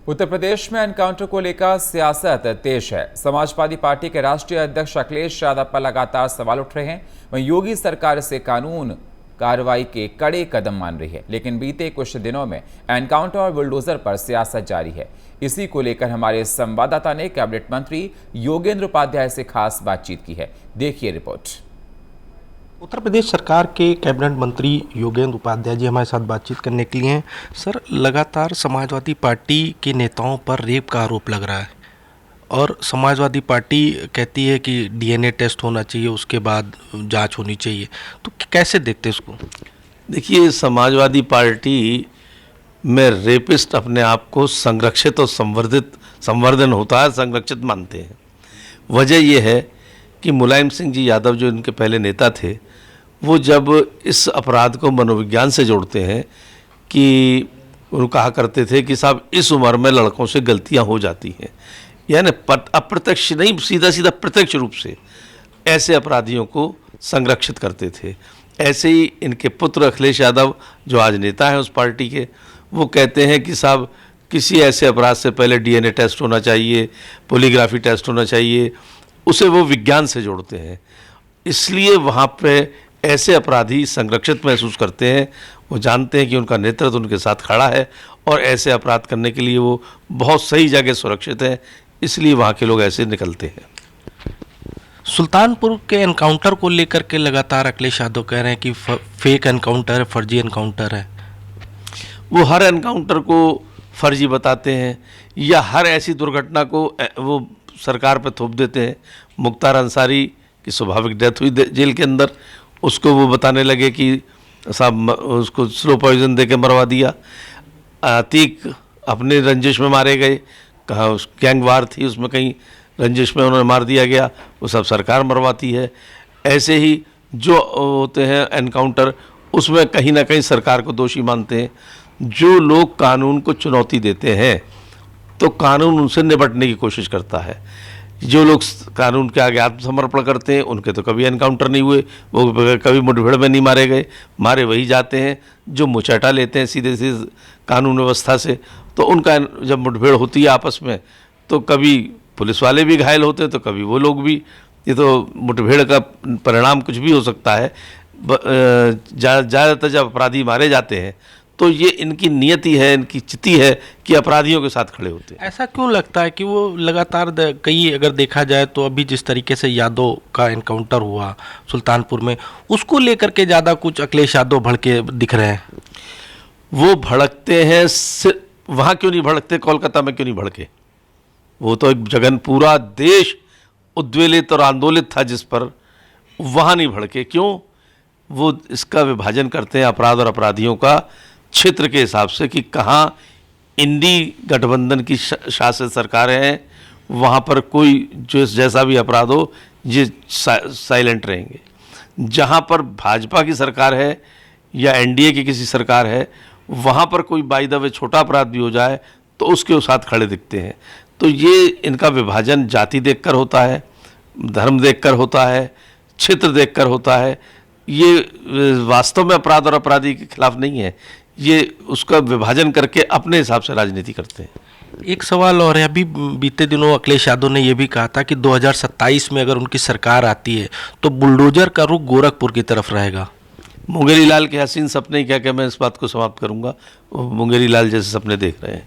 उत्तर प्रदेश में एनकाउंटर को लेकर सियासत तेज है। समाजवादी पार्टी के राष्ट्रीय अध्यक्ष अखिलेश यादव पर लगातार सवाल उठ रहे हैं। वहीं योगी सरकार से कानून कार्रवाई के कड़े कदम मान रही है, लेकिन बीते कुछ दिनों में एनकाउंटर और बुलडोजर पर सियासत जारी है। इसी को लेकर हमारे संवाददाता ने कैबिनेट मंत्री योगेंद्र उपाध्याय से खास बातचीत की है। देखिए रिपोर्ट। उत्तर प्रदेश सरकार के कैबिनेट मंत्री योगेंद्र उपाध्याय जी हमारे साथ बातचीत करने के लिए हैं। सर, लगातार समाजवादी पार्टी के नेताओं पर रेप का आरोप लग रहा है और समाजवादी पार्टी कहती है कि डीएनए टेस्ट होना चाहिए, उसके बाद जांच होनी चाहिए। तो कैसे देखते हैं इसको? देखिए, समाजवादी पार्टी में रेपिस्ट अपने आप को संरक्षित और संवर्धन होता है, संरक्षित मानते हैं। वजह यह है कि मुलायम सिंह जी यादव जो इनके पहले नेता थे, वो जब इस अपराध को मनोविज्ञान से जोड़ते हैं कि वो कहा करते थे कि साहब इस उम्र में लड़कों से गलतियां हो जाती हैं, यानी अप्रत्यक्ष नहीं, सीधा सीधा प्रत्यक्ष रूप से ऐसे अपराधियों को संरक्षित करते थे। ऐसे ही इनके पुत्र अखिलेश यादव जो आज नेता हैं उस पार्टी के, वो कहते हैं कि साहब किसी ऐसे अपराध से पहले डीएनए टेस्ट होना चाहिए, पॉलीग्राफी टेस्ट होना चाहिए, उसे वो विज्ञान से जोड़ते हैं। इसलिए वहाँ पे ऐसे अपराधी संरक्षित महसूस करते हैं। वो जानते हैं कि उनका नेतृत्व उनके साथ खड़ा है और ऐसे अपराध करने के लिए वो बहुत सही जगह सुरक्षित हैं, इसलिए वहाँ के लोग ऐसे निकलते हैं। सुल्तानपुर के एनकाउंटर को लेकर के लगातार अखिलेश यादव कह रहे हैं कि फेक एनकाउंटर है, फर्जी एनकाउंटर है। वो हर एनकाउंटर को फर्जी बताते हैं या हर ऐसी दुर्घटना को वो सरकार पर थोप देते हैं। मुख्तार अंसारी की स्वाभाविक डेथ हुई जेल के अंदर, उसको वो बताने लगे कि साहब उसको स्लो पॉइजन दे के मरवा दिया। अतीक अपने रंजिश में मारे गए, कहाँ उस गैंग वार थी, उसमें कहीं रंजिश में उन्हें मार दिया गया, वो सब सरकार मरवाती है। ऐसे ही जो होते हैं एनकाउंटर, उसमें कहीं ना कहीं सरकार को दोषी मानते हैं। जो लोग कानून को चुनौती देते हैं तो कानून उनसे निपटने की कोशिश करता है। जो लोग कानून के आगे आत्मसमर्पण करते हैं उनके तो कभी एनकाउंटर नहीं हुए, वो कभी मुठभेड़ में नहीं मारे गए। मारे वही जाते हैं जो मुचैटा लेते हैं सीधे सीधे कानून व्यवस्था से। तो उनका जब मुठभेड़ होती है आपस में, तो कभी पुलिस वाले भी घायल होते हैं तो कभी वो लोग भी। ये तो मुठभेड़ का परिणाम कुछ भी हो सकता है। ज़्यादातर जब अपराधी मारे जाते हैं तो ये इनकी नियति है, इनकी चिति है कि अपराधियों के साथ खड़े होते हैं। ऐसा क्यों लगता है कि वो लगातार कई अगर देखा जाए तो अभी जिस तरीके से यादव का एनकाउंटर हुआ सुल्तानपुर में, उसको लेकर के ज़्यादा कुछ अखिलेश यादव भड़के दिख रहे हैं? वो भड़कते हैं, वहाँ क्यों नहीं भड़कते? कोलकाता में क्यों नहीं भड़के? वो तो एक जगन पूरा देश उद्वेलित और आंदोलित था जिस पर, वहाँ नहीं भड़के। क्यों? वो इसका विभाजन करते हैं अपराध और अपराधियों का क्षेत्र के हिसाब से कि कहाँ इंडी गठबंधन की शासित सरकारें हैं, वहाँ पर कोई जो जैसा भी अपराध हो ये साइलेंट रहेंगे। जहाँ पर भाजपा की सरकार है या एनडीए की किसी सरकार है, वहाँ पर कोई बाय द वे छोटा अपराध भी हो जाए तो उसके साथ खड़े दिखते हैं। तो ये इनका विभाजन जाति देखकर होता है, धर्म देखकर होता है, क्षेत्र देखकर होता है। ये वास्तव में अपराध और अपराधी के खिलाफ नहीं है, ये उसका विभाजन करके अपने हिसाब से राजनीति करते हैं। एक सवाल और है, अभी बीते दिनों अखिलेश यादव ने यह भी कहा था कि 2027 में अगर उनकी सरकार आती है तो बुलडोजर का रुख गोरखपुर की तरफ रहेगा। मुंगेरी लाल के हसीन सपने ही क्या क्या, मैं इस बात को समाप्त करूंगा। मुंगेरी लाल जैसे सपने देख रहे हैं।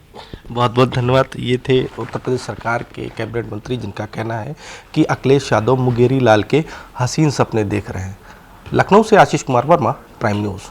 बहुत बहुत धन्यवाद। ये थे उत्तर प्रदेश सरकार के कैबिनेट मंत्री जिनका कहना है कि अखिलेश यादव मुंगेरी लाल के हसीन सपने देख रहे हैं। लखनऊ से आशीष कुमार वर्मा, प्राइम न्यूज़।